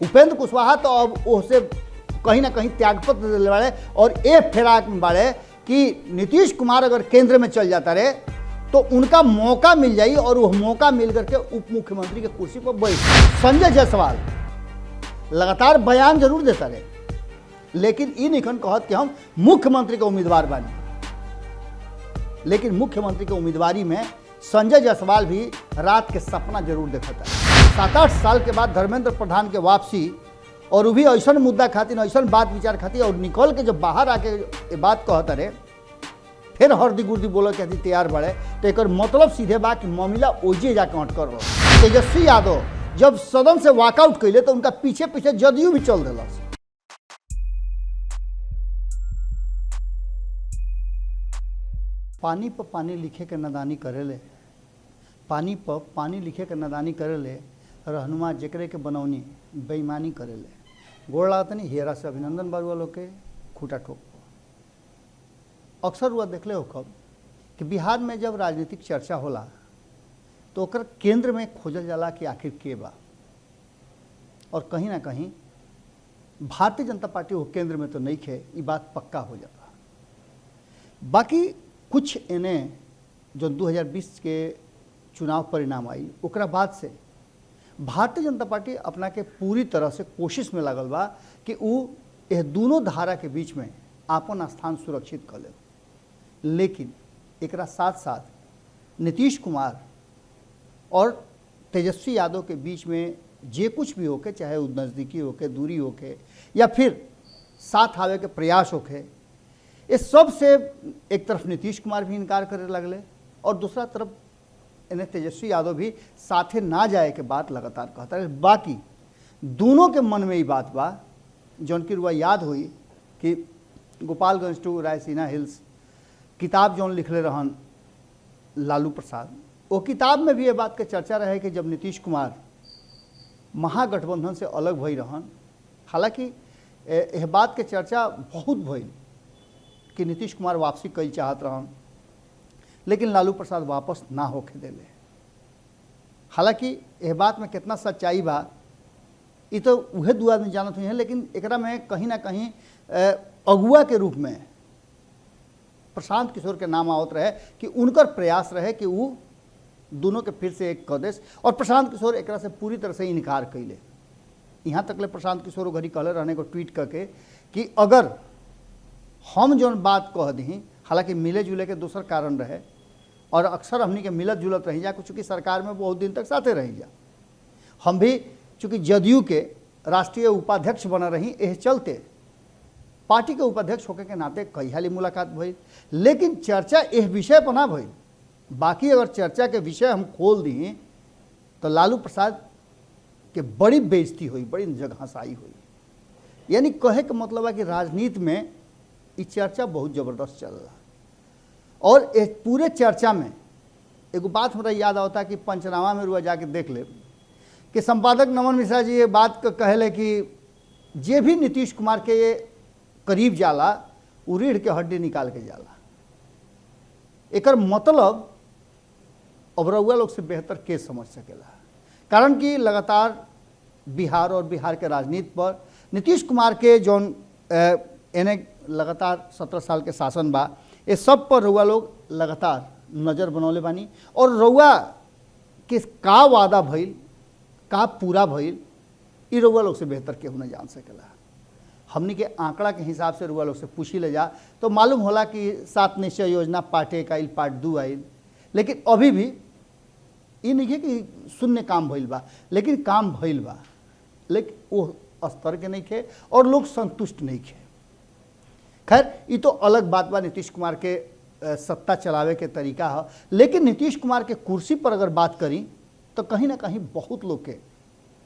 उपेंद्र कुशवाहा तो अब उससे कहीं ना कहीं त्यागपत्र दिले बाड़े और ए फेराक में बाड़े कि नीतीश कुमार अगर केंद्र में चल जाता रहे तो उनका मौका मिल जाई और वह मौका मिल करके उप मुख्यमंत्री के कुर्सी पर बैठ। संजय जायसवाल लगातार बयान जरूर देता रहे, लेकिन इ नहीं कहत कि हम मुख्यमंत्री के उम्मीदवार बानी। लेकिन मुख्यमंत्री के उम्मीदवारी में संजय जायसवाल भी रात के सपना जरूर देखता है। 7-8 साल के बाद धर्मेंद्र प्रधान के वापसी और वो भी ऐसा मुद्दा खातिर, ऐसा बात विचार खातिर, और निकल के जब बाहर आके ये बात कहता रहे फिर हरदी गुर्दी बोल के तैयार बढ़े, तो एक मतलब सीधे बा कि मामला ओजे जाके अटकर रहो। तेजस्वी यादव जब सदन से वॉकआउट कैले तो उनका पीछे पीछे जदयू भी चल दिल। पानी पर पानी लिखे के नादानी करेले, पानी पर पानी लिखे के नादानी करेले, रहनुमा जेकरे के बनौनी बेईमानी करेले। गोड़ लागत नहीं हेरा से अभिनंदन बरुआ लोग के खूटा ठोक। अक्सर हुआ देखले हो कब कि बिहार में जब राजनीतिक चर्चा होला तो ओकर केंद्र में खोजल जाला कि आखिर के बा, और कहीं ना कहीं भारतीय जनता पार्टी वो केंद्र में तो नहीं खे, ये बात पक्का हो जाता। बाकी कुछ एने जो 2020 के चुनाव परिणाम आई ओकरा बाद से भारतीय जनता पार्टी अपना के पूरी तरह से कोशिश में लागल बा कि वो यह दोनों धारा के बीच में आपन स्थान सुरक्षित कर ले। लेकिन एकरा साथ साथ नीतीश कुमार और तेजस्वी यादव के बीच में जे कुछ भी होके, चाहे वो नज़दीकी होके, दूरी होके, या फिर साथ आवे के प्रयास होके, इस सब से एक तरफ नीतीश कुमार भी इनकार करे लगले और दूसरा तरफ इन्हें तेजस्वी यादव भी साथे ना जाए के बात लगातार कहता है। बाकी दोनों के मन में ये बात बा, जौन की रुआ याद हुई कि गोपालगंज टू रायसीना हिल्स किताब जौन लिखले रहन लालू प्रसाद, वो किताब में भी ये बात के चर्चा रहे कि जब नीतीश कुमार महागठबंधन से अलग भई रहन, हालांकि यह बात के चर्चा बहुत भइल कि नीतीश कुमार वापसी कई चाहत रहन, लेकिन लालू प्रसाद वापस ना होके देले। हालांकि यह बात में कितना सच्चाई बा ये तो वह दू आदमी जानत हुई हैं, लेकिन एकरा में कहीं ना कहीं अगुआ के रूप में प्रशांत किशोर के नाम आवत रहे कि उनकर प्रयास रहे कि वो दोनों के फिर से एक कदेश, और प्रशांत किशोर एकरा से पूरी तरह से इनकार कैले। यहाँ तक ले प्रशांत किशोर घड़ी कहले रहने को ट्वीट करके कि अगर हम जौन बात कह दी, हालांकि मिले जुले के दूसर कारण रहे और अक्सर हमनी के मिलत जुलत रही जा, चूँकि सरकार में बहुत दिन तक साथे रही जा, हम भी चूँकि जदयू के राष्ट्रीय उपाध्यक्ष बना रही, एह चलते पार्टी के उपाध्यक्ष होके के नाते कई हाली मुलाकात भई, लेकिन चर्चा यह विषय पर ना भई। बाकी अगर चर्चा के विषय हम खोल दी तो लालू प्रसाद के बड़ी बेइज्जती हुई, बड़ी जगहसाई हुई। यानी कहे का मतलब है कि राजनीति में ये चर्चा बहुत ज़बरदस्त चल रहा। और इस पूरे चर्चा में एगो बात हमरा याद आता कि पंचनामा में रुआ जाके देख ले कि संपादक नमन मिश्रा जी ये बात कहले कि जे भी नीतीश कुमार के ये करीब जाला वो रीढ़ के हड्डी निकाल के जाला। एकर मतलब अब रउआ लोग से बेहतर के समझ सकेला, कारण कि लगातार बिहार और बिहार के राजनीति पर नीतीश कुमार के जौन एने लगातार 17 साल के शासन बा, ये सब पर रउआ लोग लगातार नज़र बनौले बानी। और रउआ के का वादा भइल, का पूरा भइल, ये रउआ लोग से बेहतर केहू न जान सकेला। हमनी के आंकड़ा के हिसाब से रउआ लोग से पूछी ले जा तो मालूम होला कि 7 निश्चय योजना पार्ट 1 आइल, पार्ट 2 आइल, लेकिन अभी भी ये नहीं है कि शून्य काम भइल बा, लेकिन काम भइल बा, लेकिन वो स्तर के नहीं खे और लोग संतुष्ट नहीं खे। खैर ये तो अलग बात बा, नीतीश कुमार के सत्ता चलावे के तरीका है। लेकिन नीतीश कुमार के कुर्सी पर अगर बात करी तो कहीं ना कहीं बहुत लोग के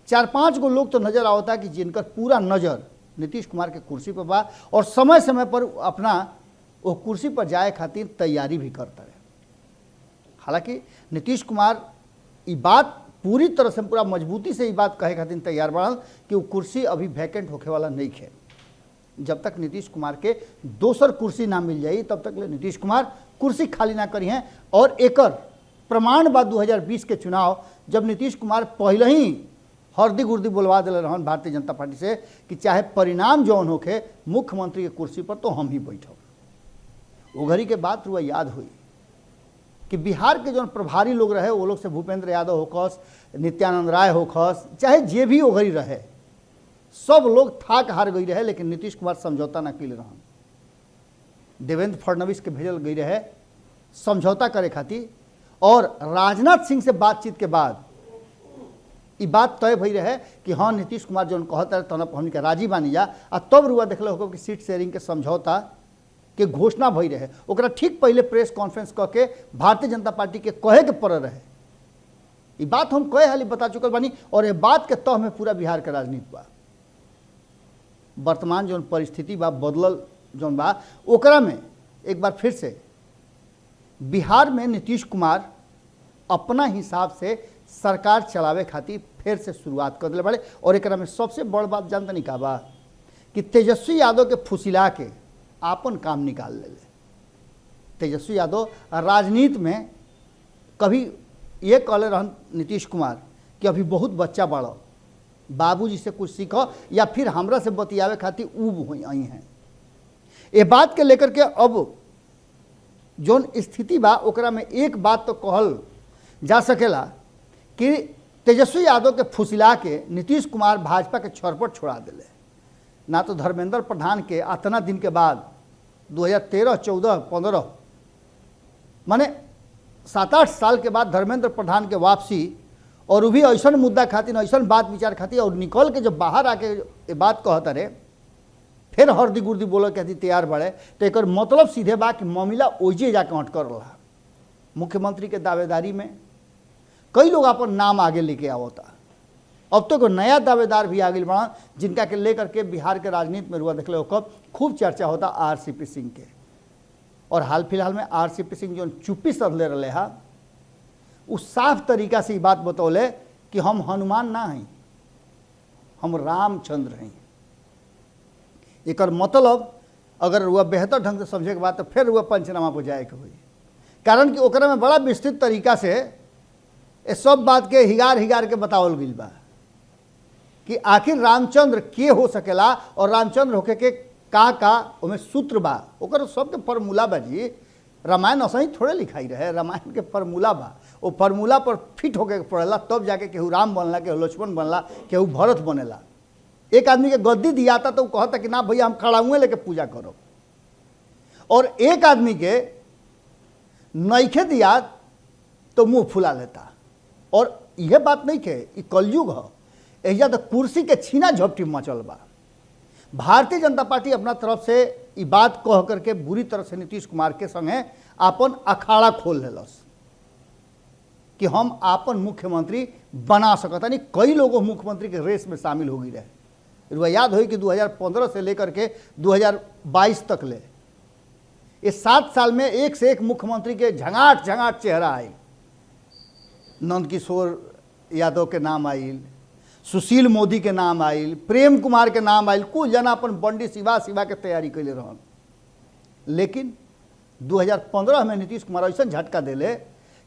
4-5 गो लोग तो नज़र आवता कि जिनकर पूरा नज़र नीतीश कुमार के कुर्सी पर बा और समय समय पर अपना वो कुर्सी पर जाए खातिर तैयारी भी करता है। हालांकि नीतीश कुमार ये बात पूरी तरह से, पूरा मजबूती से ये बात कहे खातिर तैयार बढ़ल कि वो कुर्सी अभी वैकेंट होखे वाला नहीं है। जब तक नीतीश कुमार के दोसर कुर्सी ना मिल जाई तब तक ले नीतीश कुमार कुर्सी खाली ना करी हैं। और एकर प्रमाण बा 2020 के चुनाव, जब नीतीश कुमार पहले ही हरदी गुर्दी बोलवा दिले रहन भारतीय जनता पार्टी से कि चाहे परिणाम जौन होखे मुख्यमंत्री के कुर्सी पर तो हम ही बैठब। वो घड़ी के बात रुआ याद हुई कि बिहार के जो प्रभारी लोग रहे वो लोग से भूपेंद्र यादव होखस, नित्यानंद राय होखस, चाहे जे भी वो घड़ी रहे, सब लोग थाक हार गई रहे, लेकिन नीतीश कुमार समझौता न कैले रहन। देवेंद्र फडणवीस के भेजल गई रहे समझौता करे खातिर, और राजनाथ सिंह से बातचीत के बाद ये बात तय भई रहे कि हाँ नीतीश कुमार जो कहता है तब हमनी के राजी बानी जा। आ तब रुआ देखल हो कि सीट शेयरिंग के समझौता के घोषणा भई रहे। ओकरा ठीक पहले प्रेस कॉन्फ्रेंस कह के भारतीय जनता पार्टी के कहे के पड़ रहे। ये बात हम कई हाली बता चुकल बानी, और ये बात के तह में पूरा बिहार के राजनीति बा। वर्तमान जो परिस्थिति बा बदलल जौन बा, ओकरा में एक बार फिर से बिहार में नीतीश कुमार अपना हिसाब से सरकार चलावे खातिर फिर से शुरुआत कर दिले बाड़े। और एकरा में सबसे बड़ बात जानते नहीं का बा कि तेजस्वी यादव के फुसिला के आपन काम निकाल ले। तेजस्वी यादव राजनीति में कभी ये कहले रहन नीतीश कुमार कि अभी बहुत बच्चा बड़ो, बाबूजी से कुछ सीखो या फिर हमरा से बतियावे खातिर ऊब आई हैं। ये बात के लेकर के अब जोन स्थिति बा ओकरा में एक बात तो कहल जा सकेला कि तेजस्वी यादव के फुसिला के नीतीश कुमार भाजपा के छरपट छोड़ा दिले। ना तो धर्मेंद्र प्रधान के इतना दिन के बाद 2013, 14, 15 माने 7-8 साल के बाद धर्मेंद्र प्रधान के वापसी, और वो भी ऐसा मुद्दा खातिर, ऐसा बात विचार खातिर, और निकल के जब बाहर आके ये बात कहता रहे फिर हरदी गुर्दी बोले कहती तैयार बड़े, तो एक मतलब सीधे बा कि मामला ओजे जाके अटकर रहा। मुख्यमंत्री के दावेदारी में कई लोग अपन नाम आगे लेके आवता। अब तो कोई नया दावेदार भी आगे बढ़ा जिनका के लेकर के बिहार के राजनीति में रुआ देखले हो कब खूब चर्चा होता आरसीपी सिंह के। और हाल फिलहाल में आरसीपी सिंह जो चुप्पी सधले रहे हा, उस साफ तरीका से बात बतौले कि हम हनुमान ना हैं, हम रामचंद्र हैं। एक मतलब अगर वह बेहतर ढंग से समझे के बाद तो फिर वह पंचनामा पर जाए के हुई, कारण कि ओकरा में बड़ा विस्तृत तरीका से ये सब बात के हिगार हिगार के बतावल गई बा कि आखिर रामचंद्र के हो सकेला और रामचंद्र होके के का उमें सूत्र बा। ओकर सबके फॉर्मूला बा जी। रामायण असही थोड़े लिखाई रहे, रामायण के फॉर्मूला बा। वो फॉर्मूला पर फिट होके पड़ेला तब जाके केहू राम बनला, केहू लक्ष्मण बनला, केहू भरत बनेला। एक आदमी के गद्दी दिया था तो कहता कि ना भैया हम खड़ा हुए लेके पूजा करो, और एक आदमी के नईखे दिया तो मुंह फुला लेता। और यह बात नहीं के ये कलयुग है, एजा तो कुर्सी के छीना झपटी मचल बा। भारतीय जनता पार्टी अपना तरफ से ये बात कह करके बुरी तरह से नीतीश कुमार के संगे आपन अखाड़ा खोल लेलस कि हम आपन मुख्यमंत्री बना सकता नहीं। कई लोगों मुख्यमंत्री के रेस में शामिल हो गई रहे। रुआ याद हो कि 2015 से लेकर के 2022 तक ले ये 7 साल में एक से एक मुख्यमंत्री के झंगाट झंगाट चेहरा आई। नंदकिशोर यादव के नाम आयल, सुशील मोदी के नाम आयल, प्रेम कुमार के नाम आयल, कुछ जना अपन बंडी सिवा के तैयारी कैले रहन। लेकिन 2015 में नीतीश कुमार ऐसा झटका दिले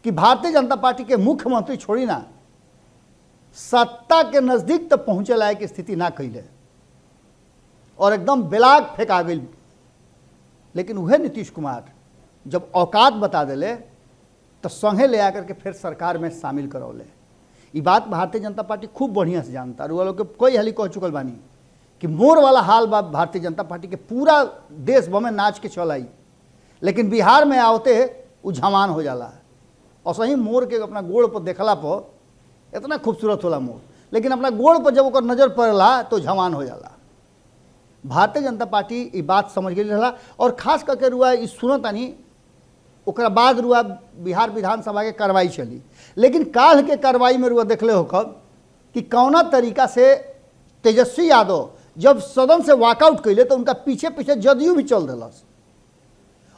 कि भारतीय जनता पार्टी के मुख्यमंत्री छोड़ी ना सत्ता के नजदीक तक पहुंचे लायक स्थिति ना कैले और एकदम बेलाग फेंका गई। लेकिन वह नीतीश कुमार जब औकात बता दिले तो संगे ले आकर के फिर सरकार में शामिल करौले। ये बात भारतीय जनता पार्टी खूब बढ़िया से जानता। रुआ लोग के कोई हाली कह चुकल बानी कि मोर वाला हाल बा भारतीय जनता पार्टी के, पूरा देश भर में नाच के चल आई, लेकिन बिहार में आवते उ झमान हो जाला। और सही मोर के अपना गोड़ पर देखला पर इतना खूबसूरत होला मोर, लेकिन अपना गोड़ पर जब ओकर नजर पड़ला तो झमान हो जाला। भारतीय जनता पार्टी ये बात समझ गई रहा। और खास करके रुआ इस सुनतानी ओकरा बाद रुआ बिहार विधानसभा के कार्रवाई चली। लेकिन काल के कार्रवाई में रुआ देखले हो कब कि कौना तरीका से तेजस्वी यादव जब सदन से वॉकआउट कैले तो उनका पीछे पीछे जदयू भी चल दिलस।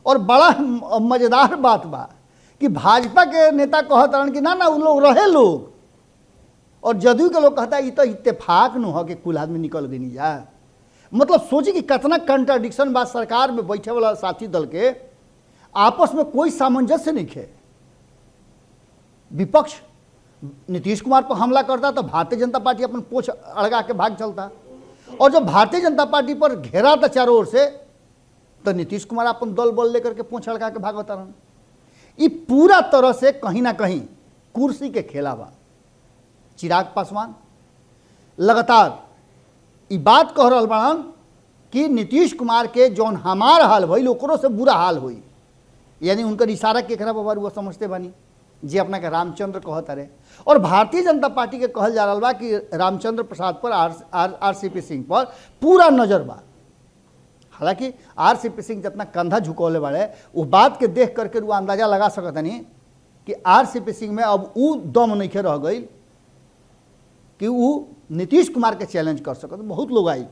और बड़ा मजेदार बात बा कि भाजपा के नेता कहत रहन कि ना ना उ लोग रहे लोग, और जदयू के लोग कहता ये तो इत्तेफाक न हो कि कुल आदमी निकल गई जा। मतलब सोची कि कितना कंट्राडिक्शन बा सरकार में बैठे वाला साथी दल के आपस में कोई सामंजस्य नहीं है। विपक्ष नीतीश कुमार पर हमला करता तो भारतीय जनता पार्टी अपन पोछ अड़गा के भाग चलता, और जब भारतीय जनता पार्टी पर घेरा था चारों ओर से तो नीतीश कुमार अपन दल बल लेकर के पोछ अड़गा के भागता रहन। ये पूरा तरह से कहीं ना कहीं कुर्सी के खेला बा। चिराग पासवान लगातार ये बात कह रहा बाड़न कि नीतीश कुमार के जौन हमार हाल भइल ओकरों से बुरा हाल हुई, यानी उनकर इशारा केकरा बाबा वो समझते बानी जे अपना के रामचंद्र कहता रहे। और भारतीय जनता पार्टी के कहल जा रहा बा कि रामचंद्र प्रसाद पर आरसीपी सिंह पर पूरा नजर बा। हालांकि आरसीपी सिंह जितना कंधा झुकौले बाड़े वो बात के देख करके वो अंदाजा लगा सकता नहीं कि आरसीपी सिंह में अब वो दम नहीं रह गई कि वो नीतीश कुमार के चैलेंज कर सकते। बहुत लोग आई,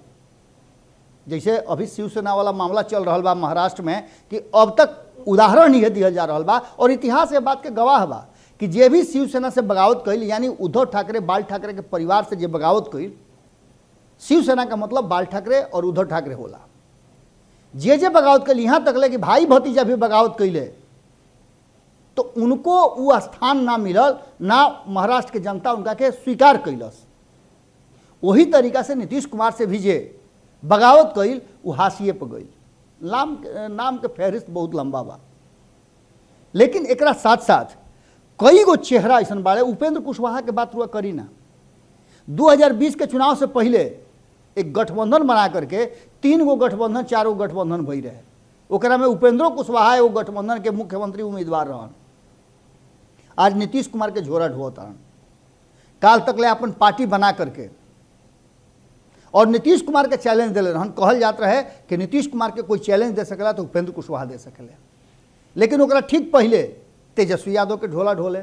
जैसे अभी शिवसेना वाला मामला चल रहा बा महाराष्ट्र में कि अब तक उदाहरण नहीं दिया जा रहा बा, और इतिहास ये बात के गवाह बा कि जे भी शिवसेना से बगावत कैल, यानी उद्धव ठाकरे बाल ठाकरे के परिवार से जे बगावत कैल, शिवसेना का मतलब बाल ठाकरे और उद्धव ठाकरे होला। जे बगावत कैल, यहाँ तक ले कि भाई भतीजा भी बगावत कैले तो उनको वो स्थान ना मिलल, ना महाराष्ट्र के जनता उनका के स्वीकार कैलस। वही तरीका से नीतीश कुमार से भी जे बगावत कैल वो हाशिए पर गई। नाम के फहरिस्त बहुत लंबा बा, लेकिन एकरा साथ साथ कई गो चेहरा ऐसा बाड़े। उपेंद्र कुशवाहा के बात हुआ करी ना, 2020 के चुनाव से पहले एक गठबंधन बना करके 3 गो गठबंधन 4 गो गठबंधन भई रहे, ओकरा में उपेंद्र कुशवाहा वो गठबंधन के मुख्यमंत्री उम्मीदवार रहन। आज नीतीश कुमार के झोरा ढोता रहन, काल तक ले अपन पार्टी बना करके, और नीतीश कुमार के चैलेंज दिले रहन। कहल जात रहे कि नीतीश कुमार के कोई चैलेंज दे सकेला तो उपेंद्र कुशवाहा दे सकेले, लेकिन ओकरा ठीक पहले तेजस्वी यादव के ढोला ढोले।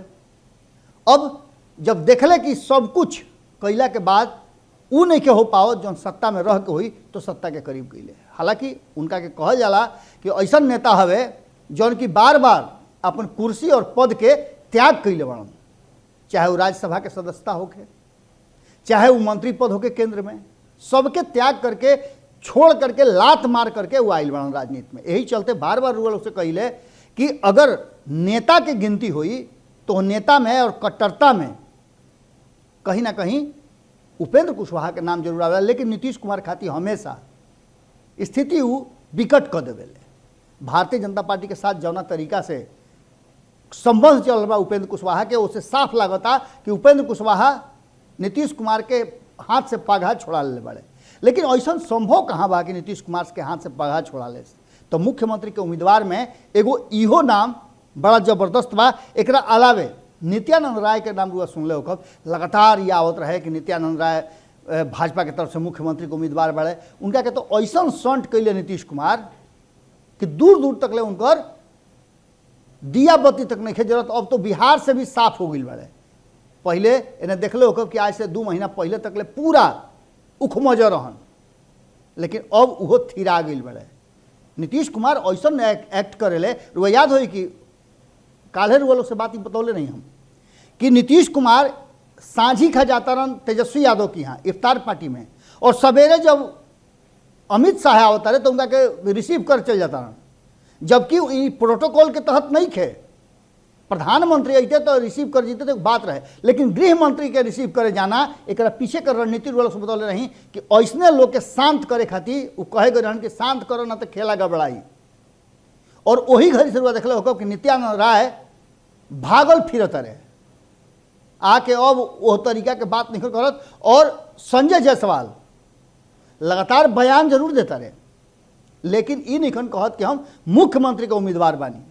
अब जब देखले कि सब कुछ कैला के बाद उ नहीं के हो पाओ जौन सत्ता में रह के हुई, तो सत्ता के करीब कैले। हालांकि उनका के कहल जाला कि ऐसा नेता हवे जौन की बार बार अपन कुर्सी और पद के त्याग कैले बड़न, चाहे वो राज्यसभा के सदस्यता होके, चाहे वो मंत्री पद होके केंद्र में, सबके त्याग करके छोड़ करके लात मार करके वो आयल बड़न राजनीति में। यही चलते बार बार रूल उसे कहले कि अगर नेता के गिनती हुई तो नेता में और कट्टरता में कहीं ना कहीं उपेंद्र कुशवाहा के नाम जरूर आवेला, लेकिन नीतीश कुमार खातिर हमेशा स्थिति वो विकट कर देवेले। भारतीय जनता पार्टी के साथ जौना तरीका से संबंध चल रहा उपेंद्र कुशवाहा के, उससे साफ लागता कि उपेंद्र कुशवाहा नीतीश कुमार के हाथ से पगार छोड़ा ले बड़े। लेकिन ऐसा संभव कहाँ बा कि नीतीश कुमार के हाथ से पगार छोड़ा ले? तो मुख्यमंत्री के उम्मीदवार में एगो इहो नाम बड़ा जबरदस्त बा। एकरा अलावे नित्यानंद राय के नाम रुआ सुनले हो, कब लगातार ये आवत रहे कि नित्यानंद राय भाजपा के तरफ से मुख्यमंत्री के उम्मीदवार बड़े। उनका के तो ऐसा संट कैले नीतीश कुमार कि दूर दूर तक ले उनकर दिया बत्ती तक नहीं जरूरत। अब तो बिहार से भी साफ हो गई बड़े। पहले इन्हें देखले हो कि आज से 2 महीना पहले तक ले पूरा उखमज रहन, लेकिन अब वो थिरा गई बड़े। नीतीश कुमार ऐसा एक्ट करेले, वो याद हो कि काल्हे वालों से बात ही बतौले नहीं हम कि नीतीश कुमार सांझी खा जाता रहन तेजस्वी यादव की यहाँ इफ्तार पार्टी में, और सवेरे जब अमित शाह आवता रहे तो उनका के रिसीव कर चल जाता रहन, जबकि प्रोटोकॉल के तहत नहीं थे। प्रधानमंत्री अते तो रिसीव कर जीते तो बात रहे, लेकिन गृह मंत्री के रिसीव करे जाना एक पीछे कर रणनीति वालों से बतौले रही कि ऐसने लोग के शांत करे खातिर वो कहे गए रहन कि शांत करो ना तो खेला गबड़ाई। और वही घड़ी से देखले हो कि नित्यानंद राय भागल फिरत रहे आके, अब वो तरीका के बात नहीं करत। और संजय जायसवाल लगातार बयान जरूर देता रहे, लेकिन ये नहीं कहत कि हम मुख्यमंत्री के उम्मीदवार बानी।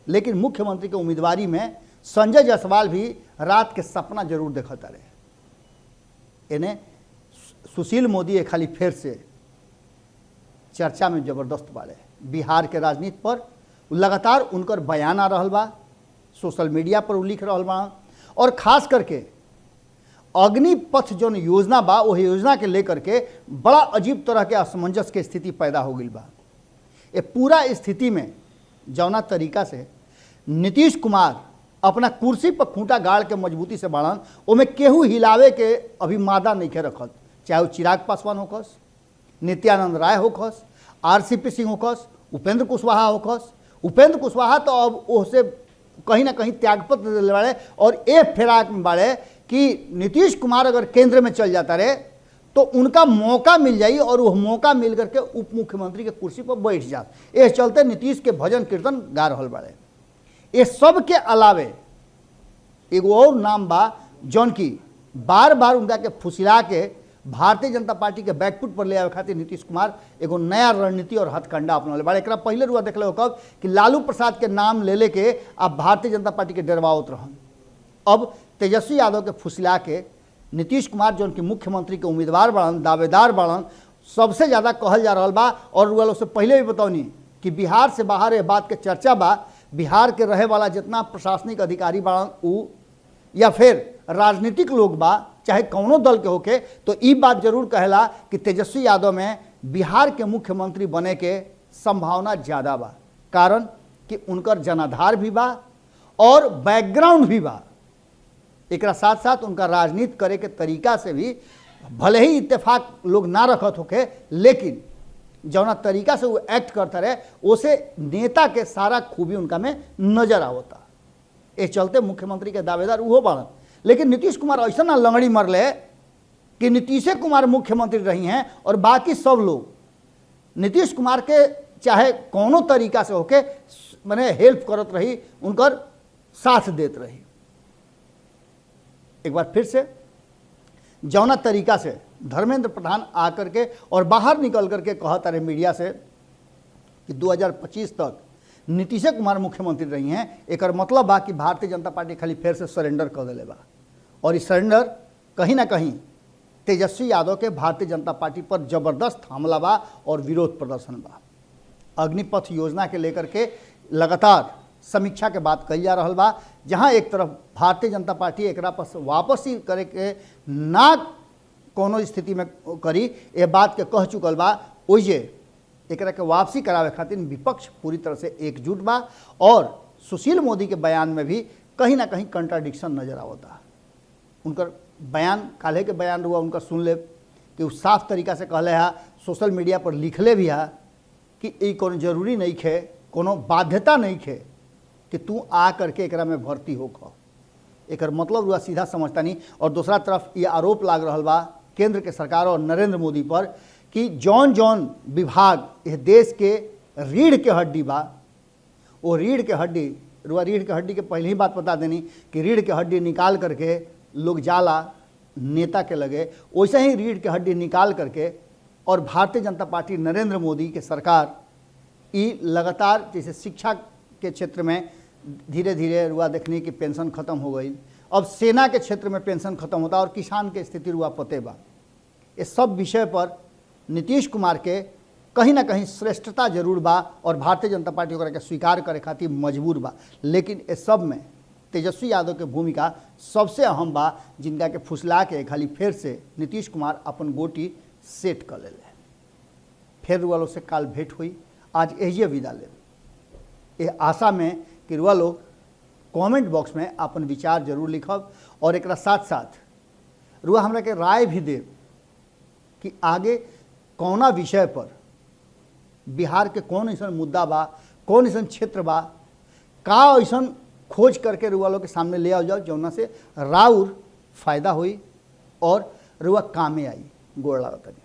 लेकिन मुख्यमंत्री के उम्मीदवारी में संजय जायसवाल भी रात के सपना जरूर देखता रहे। इन्हें सुशील मोदी एक खाली फिर से चर्चा में जबरदस्त बाड़े। बिहार के राजनीति पर लगातार उनकर बयान आ रहा बा, सोशल मीडिया पर वो लिख रहा बा, और खास करके अग्निपथ जो योजना बा वो योजना के लेकर के बड़ा अजीब तरह के असमंजस के स्थिति पैदा हो गई बा। ये पूरा स्थिति में जौना तरीका से नीतीश कुमार अपना कुर्सी पर खूंटा गाड़ के मजबूती से बाड़न, ओमे केहू हिलावे के अभी मादा नहीं के रखत, चाहे वो चिराग पासवान होकस, नित्यानंद राय होकस, आरसीपी सिंह होकस, उपेंद्र कुशवाहा होकस। उपेंद्र कुशवाहा तो अब उससे कहीं ना कहीं त्यागपत्र दिले बाड़े और ए फिराक में बाड़े कि नीतीश कुमार अगर केंद्र में चल जाता रहे तो उनका मौका मिल जाई और वो मौका मिल करके उप मुख्यमंत्री के कुर्सी पर बैठ जात। इस चलते नीतीश के भजन कीर्तन गा रहल बाड़े। ये सब के अलावे एगो और नाम बा जौन की बार बार उनका के फुसिला के भारतीय जनता पार्टी के बैकफुट पर ले आवे खातिर नीतीश कुमार एगो नया रणनीति और हथकंडा अपनौले बाड़े। एकरा पहले रुआ देखले हो कब कि लालू प्रसाद के नाम ले लेके आप भारतीय जनता पार्टी के डरवावत रहन। अब तेजस्वी यादव के फुसिला के नीतीश कुमार जौन की मुख्यमंत्री के उम्मीदवार बढ़न, दावेदार बढ़न, सबसे ज़्यादा कहल जा रहा बा। और रुआ लोग से पहले भी बतौनी कि बिहार से बाहर ये बात के चर्चा बा, बिहार के रहे वाला जितना प्रशासनिक अधिकारी बढ़न उ या फिर राजनीतिक लोग बा, चाहे कौनो दल के होके, तो ई बात जरूर कहला कि तेजस्वी यादव में बिहार के मुख्यमंत्री बने के संभावना ज़्यादा बा। कारण कि उनकर जनाधार भी बा और बैकग्राउंड भी बा। एक साथ साथ उनका राजनीति करे के तरीका से भी भले ही इत्तेफाक लोग ना रखत होके, लेकिन जौना तरीका से वो एक्ट करता रहे उसे नेता के सारा खूबी उनका में नजर आवता। ये चलते मुख्यमंत्री के दावेदार उहो बाड़न। लेकिन नीतीश कुमार ऐसा ना लंगड़ी मरले कि नीतीश कुमार मुख्यमंत्री रही हैं और बाकी सब लोग नीतीश कुमार के चाहे कोनो तरीका से होके माने हेल्प करत रही, उनकर साथ देत रही। एक बार फिर से जौना तरीका से धर्मेंद्र प्रधान आकर के और बाहर निकल करके कहता रहे मीडिया से कि 2025 तक नीतीश कुमार मुख्यमंत्री रही हैं, एक मतलब बा कि भारतीय जनता पार्टी खाली फिर से सरेंडर कर दिले बा। और इस सरेंडर कहीं ना कहीं तेजस्वी यादव के भारतीय जनता पार्टी पर जबरदस्त हमला बा और विरोध प्रदर्शन बा। अग्निपथ योजना के लेकर के लगातार समीक्षा के बात कही जा रहा बा, जहां एक तरफ भारतीय जनता पार्टी एकरा पर वापसी करे के ना कोनो स्थिति में करी ये बात के कह चुकल बा, ओइजे एकरा के वापसी करावे खातिर विपक्ष पूरी तरह से एकजुट बा। और सुशील मोदी के बयान में भी कहीं ना कहीं कंट्राडिक्शन नजर आवता। उनकर बयान काल्हे के बयान हुआ उनका सुन ले कि उस साफ तरीका से कहले हा, सोशल मीडिया पर लिखले भी हा कि ये कोनो जरूरी नहीं खे, कोनो बाध्यता नहीं खे कि तू आ करके एकरा में भर्ती हो ख। एकर मतलब हुआ सीधा समझता नहीं। और दूसरा तरफ ये आरोप लाग रहा बा केंद्र के सरकार और नरेंद्र मोदी पर कि जौन जौन विभाग इस देश के रीढ़ के हड्डी बा, वो रीढ़ के हड्डी के पहले ही बात बता देनी कि रीढ़ के हड्डी निकाल करके लोग जाला नेता के लगे, वैसे ही रीढ़ के हड्डी निकाल करके और भारतीय जनता पार्टी नरेंद्र मोदी के सरकार ये लगातार जैसे शिक्षा के क्षेत्र में धीरे धीरे रुआ देखने की पेंशन खत्म हो गई, अब सेना के क्षेत्र में पेंशन खत्म होता और किसान के स्थिति रुआ पते बा। इस सब विषय पर नीतीश कुमार के कहीं ना कहीं श्रेष्ठता जरूर बा और भारतीय जनता पार्टी ओकरा के स्वीकार करे खातिर मजबूर बा। लेकिन इस सब में तेजस्वी यादव के भूमिका सबसे अहम बा, जिनका के फुसला के खाली फिर से नीतीश कुमार अपन गोटी सेट कर ले। फिर रुआ लोग से काल भेंट हुई, आज यही विदा ले, ये आशा में कि रुआ लोग कमेंट बॉक्स में अपन विचार जरूर लिखब और एक साथ साथ रुआ हमरा के राय भी देव कि आगे कौना विषय पर बिहार के कौन ऐसा मुद्दा बा, कौन ऐसा क्षेत्र बा, का ऐसा खोज करके रुआ लोग के सामने ले आओ जाओ जौना से राउर फायदा हुई और रुआ कामे आई। गोड़ लागत।